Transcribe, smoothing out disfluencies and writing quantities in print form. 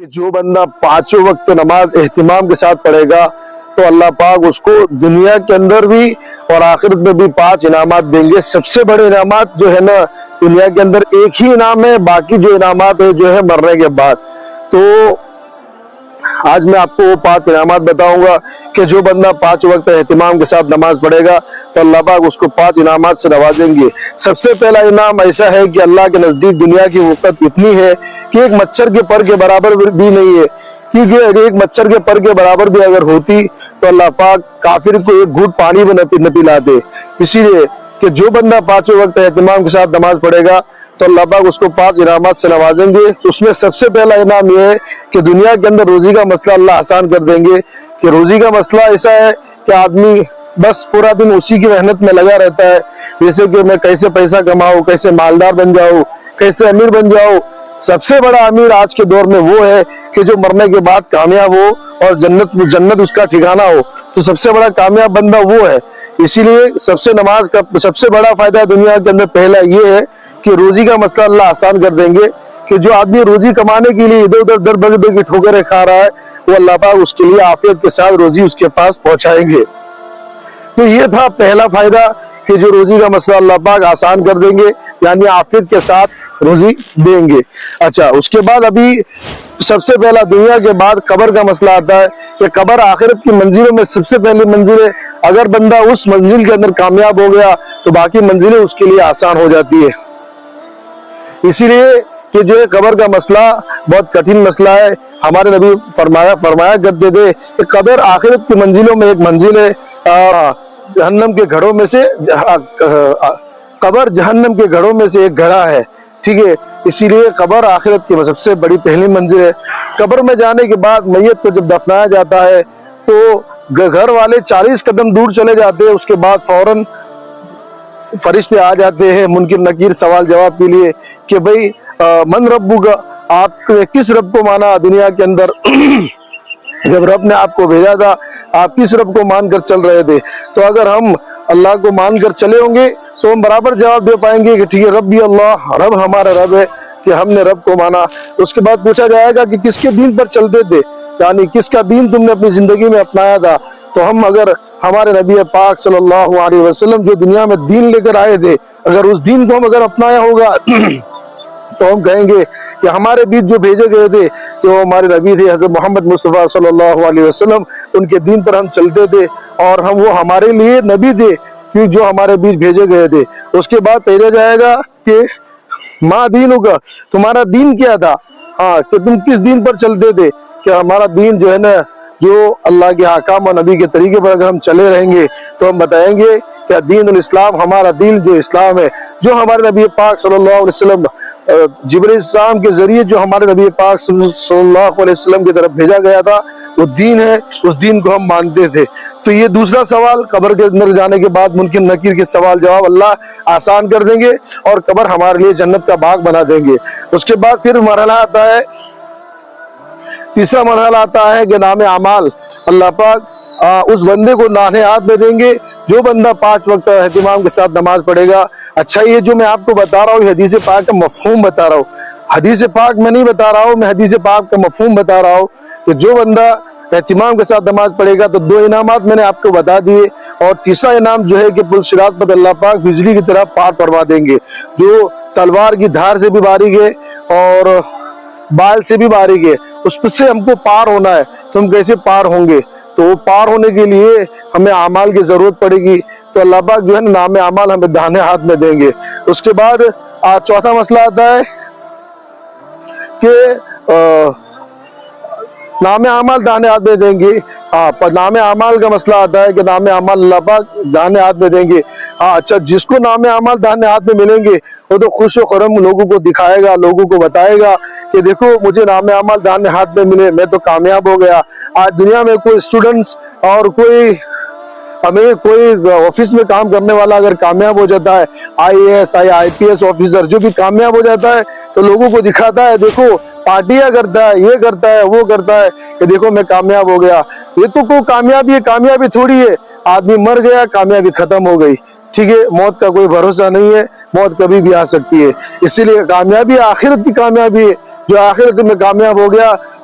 کہ جو بندہ پانچوں وقت نماز اہتمام کے ساتھ پڑھے گا تو اللہ پاک اس کو دنیا کے اندر بھی اور آخرت میں بھی 5 انعامات دیں گے۔ سب سے بڑے انعامات جو ہے نا دنیا کے اندر ایک ہی انعام ہے، باقی جو انعامات ہے جو ہے مرنے کے بعد۔ تو آج میں آپ کو وہ 5 انعامات بتاؤں گا کہ جو بندہ 5 وقت اہتمام کے ساتھ نماز پڑھے گا تو اللہ پاک اس کو 5 انعامات سے نوازیں گے۔ سب سے پہلا انعام ایسا ہے کہ اللہ کے نزدیک دنیا کی وقت اتنی ہے کہ ایک مچھر کے پر کے برابر بھی نہیں ہے، کیونکہ اگر ایک مچھر کے پر کے برابر بھی اگر ہوتی تو اللہ پاک کافر کو ایک گھوٹ پانی بھی نہ پلاتے۔ اسی لیے کہ جو بندہ 5 وقت اہتمام کے ساتھ نماز پڑھے گا تو اللہ پاک اس کو 5 انعامات سے نوازیں گے۔ اس میں سب سے پہلا انعام یہ ہے کہ دنیا کے اندر روزی کا مسئلہ اللہ آسان کر دیں گے۔ کہ روزی کا مسئلہ ایسا ہے کہ آدمی بس پورا دن اسی کی محنت میں لگا رہتا ہے، جیسے کہ میں کیسے پیسہ کماؤں، کیسے مالدار بن جاؤں، کیسے امیر بن جاؤں۔ سب سے بڑا امیر آج کے دور میں وہ ہے کہ جو مرنے کے بعد کامیاب ہو اور جنت اس کا ٹھکانہ ہو۔ تو سب سے بڑا کامیاب بندہ وہ ہے۔ اسی لیے نماز کا سب سے بڑا فائدہ دنیا کے اندر پہلا یہ ہے کہ روزی کا مسئلہ اللہ آسان کر دیں گے۔ کہ جو آدمی روزی کمانے کے لیے ادھر ادھر در بدر کی ٹھوکریں کھا رہا ہے وہ اللہ پاک اس کے لیے عافیت کے ساتھ روزی اس کے پاس پہنچائیں گے۔ تو یہ تھا پہلا فائدہ کہ جو روزی کا مسئلہ اللہ پاک آسان کر دیں گے، یعنی عافیت کے ساتھ روزی دیں گے۔ اچھا، اس کے بعد ابھی سب سے پہلا دنیا کے بعد قبر کا مسئلہ آتا ہے کہ قبر آخرت کی منزلوں میں سب سے پہلی منزل ہے۔ اگر بندہ اس منزل کے اندر کامیاب ہو گیا تو باقی منزلیں اس کے لیے آسان ہو جاتی ہے۔ اسی لیے کہ جو قبر کا مسئلہ بہت کٹھن مسئلہ ہے۔ ہمارے نبی فرمایا کرتے تھے کہ قبر آخرت کی منزلوں میں ایک منزل ہے، جہنم کے گھڑوں میں سے قبر جہنم کے گھڑوں میں سے ایک گھڑا ہے، ٹھیک ہے۔ اسی لیے قبر آخرت کی سب سے بڑی پہلی منزل ہے۔ قبر میں جانے کے بعد میت کو جب دفنایا جاتا ہے تو گھر والے 40 قدم دور چلے جاتے ہیں، اس کے بعد فوراً فرشتے آ جاتے ہیں منکر نکیر سوال جواب کے لیے کہ بھئی من ربو کا، آپ کس رب کو مانا دنیا کے اندر؟ جب رب نے آپ کو بھیجا تھا آپ کس رب کو مان کر چل رہے تھے؟ تو اگر ہم اللہ کو مان کر چلے ہوں گے تو ہم برابر جواب دے پائیں گے کہ ٹھیک ہے ربی اللہ، رب ہمارا رب ہے، کہ ہم نے رب کو مانا۔ اس کے بعد پوچھا جائے گا کہ کس کے دین پر چلتے تھے، یعنی کس کا دین تم نے اپنی زندگی میں اپنایا تھا؟ تو ہم اگر ہمارے نبی پاک صلی اللہ علیہ وسلم جو دنیا میں دین لے کر آئے تھے، اگر اس دین کو ہم اگر اپنایا ہوگا تو ہم کہیں گے کہ ہمارے بیچ جو بھیجے گئے تھے کہ وہ ہمارے نبی تھے حضرت محمد مصطفیٰ صلی اللہ علیہ وسلم، ان کے دین پر ہم چلتے تھے اور وہ ہمارے لیے نبی تھے کہ جو ہمارے بیچ بھیجے گئے تھے۔ اس کے بعد پوچھا جائے گا کہ ماں دین ہوگا، تمہارا دین کیا تھا؟ ہاں، کہ تم کس دین پر چلتے تھے؟ کہ ہمارا دین جو ہے نا، جو اللہ کے احکام اور نبی کے طریقے پر اگر ہم چلے رہیں گے تو ہم بتائیں گے کہ دین الاسلام، ہمارا دین جو اسلام ہے، جو ہمارے نبی پاک صلی اللہ علیہ وسلم جبرائیل السلام کے ذریعے جو ہمارے نبی پاک صلی اللہ علیہ وسلم کی طرف بھیجا گیا تھا وہ دین ہے، اس دین کو ہم مانتے تھے۔ تو یہ دوسرا سوال، قبر کے اندر جانے کے بعد منکر نکیر کے سوال جواب اللہ آسان کر دیں گے اور قبر ہمارے لیے جنت کا باغ بنا دیں گے۔ اس کے بعد پھر مرحلہ آتا ہے، تیسرا مرحلہ آتا ہے کہ نام اعمال اللہ پاک اس بندے کو نانے ہاتھ میں دیں گے جو بندہ 5 وقت اہتمام کے ساتھ نماز پڑھے گا۔ اچھا، یہ جو میں آپ کو بتا رہا ہوں یہ حدیث پاک کا مفہوم بتا رہا ہوں، حدیث پاک میں نہیں بتا رہا ہوں، میں حدیث پاک کا مفہوم بتا رہا ہوں کہ جو بندہ اہتمام کے ساتھ نماز پڑھے گا تو 2 انعامات میں نے آپ کو بتا دیے، اور تیسرا انعام جو ہے کہ پل صراط پر اللہ پاک بجلی کی طرح پار کروا دیں گے، جو تلوار کی دھار سے بھی باریک ہے اور بال سے بھی باریک ہے، اس سے ہم کو پار ہونا ہے۔ تو ہم کیسے پار ہوں گے؟ تو وہ پار ہونے کے لیے ہمیں اعمال کی ضرورت پڑے گی، تو اللہ پاک جو ہے نام اعمال ہمیں داہنے ہاتھ میں دیں گے۔ اس کے بعد چوتھا مسئلہ آتا ہے کہ نام اعمال داہنے ہاتھ میں دیں گے۔ ہاں، پر نام اعمال کا مسئلہ آتا ہے کہ نام اعمال اللہ پاک داہنے ہاتھ میں دیں گے۔ ہاں، اچھا، جس کو نام اعمال داہنے ہاتھ میں ملیں گے وہ تو خوش و خرم لوگوں کو دکھائے گا، لوگوں کو بتائے گا کہ دیکھو مجھے نام اعمال داہنے ہاتھ میں ملے، میں تو کامیاب ہو گیا۔ آج دنیا میں کوئی اسٹوڈنٹس اور کوئی آفس میں کام کرنے والا اگر کامیاب ہو جاتا ہے، IAS IPS آفیسر جو بھی کامیاب ہو جاتا ہے تو لوگوں کو دکھاتا ہے، دیکھو پارٹیاں کرتا ہے، یہ کرتا ہے، وہ کرتا ہے، کہ دیکھو میں کامیاب ہو گیا۔ یہ تو کوئی کامیابی ہے، کامیابی تھوڑی ہے، آدمی مر گیا کامیابی ختم ہو گئی، ٹھیک ہے۔ موت کا کوئی بھروسہ نہیں ہے، موت کبھی بھی آ سکتی ہے، اسی لیے کامیابی آخرت کی کامیابی ہے۔ جو آخرت میں کامیاب ہو گیا